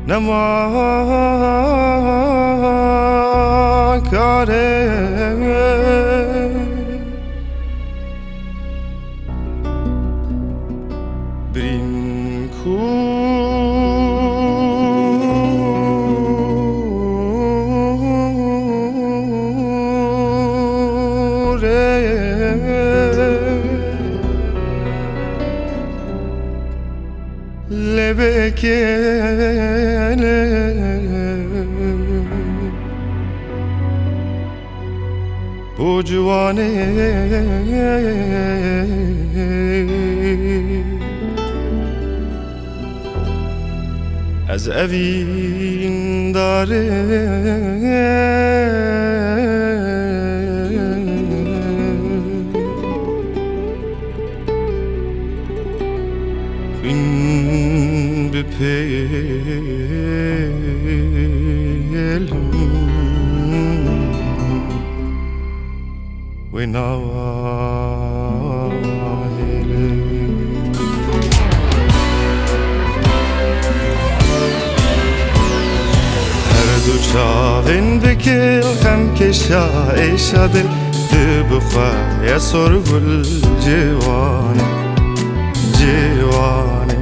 Namakare lebekele bu civane az evin dare بپیلم و نوایلم هر دو چاوین بکل خم کشا ایشا دل دو بخواه سر گل جوانه جوانه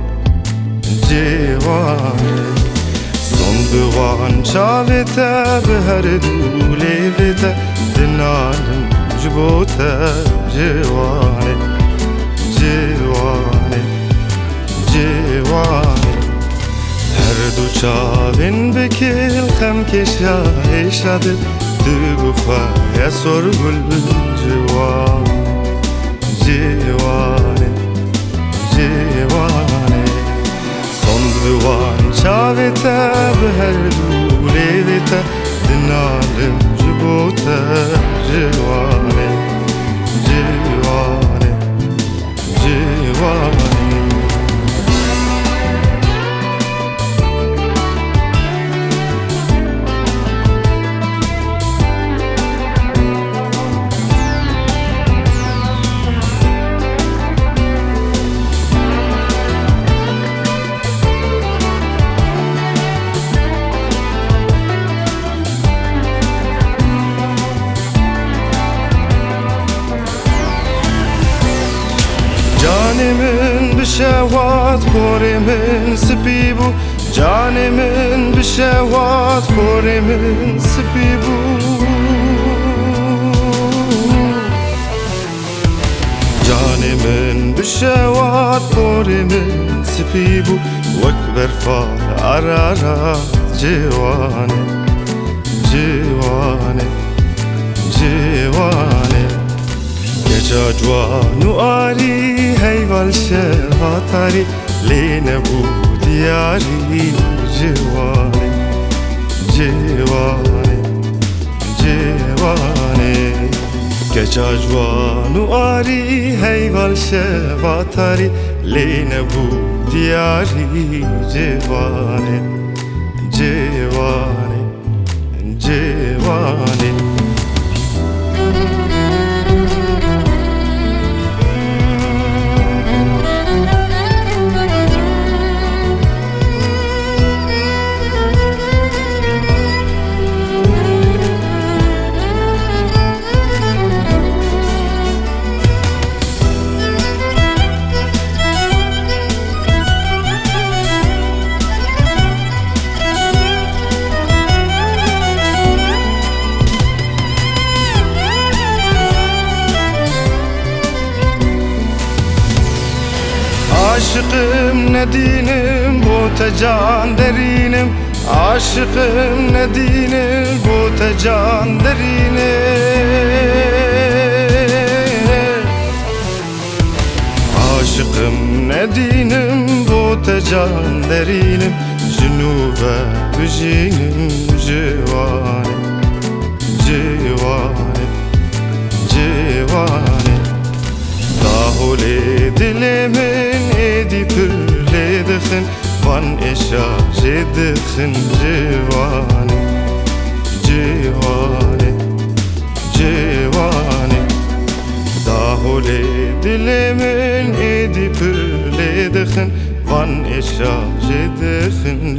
جوانه son duvan çavete be her dulevete dinarım jibota jevane jevane jevane her du çavin bekil hem keşa eşadı du khwa ya sorgul jevane jevane jevane Duvan çavete be her dulevete dinalım jibota jevane jevane jevane Canimin bişevat korimin sipibu Canimin bişevat korimin sipibu Canimin bişevat korimin sipibu Vekber far ararat cevane Cevane Cevane Gece cvanu ari heyval şevatari Lene bu diyari cevane Cevane Cevane Gece cvanu ari heyval şevatari Lene bu diyari cevane Cevane Cevane Aşıkım ne dinim bu tecan derinim Aşıkım ne dinim bu tecan derinim Aşıkım ne dinim bu tecan derinim Cünube büjinim civane Civane Civane Dahule dilimin edi pürledi دخن وان اشاج دخن جواني جواني جواني داهولي دلمن edi pürle dخن وان اشاج دخن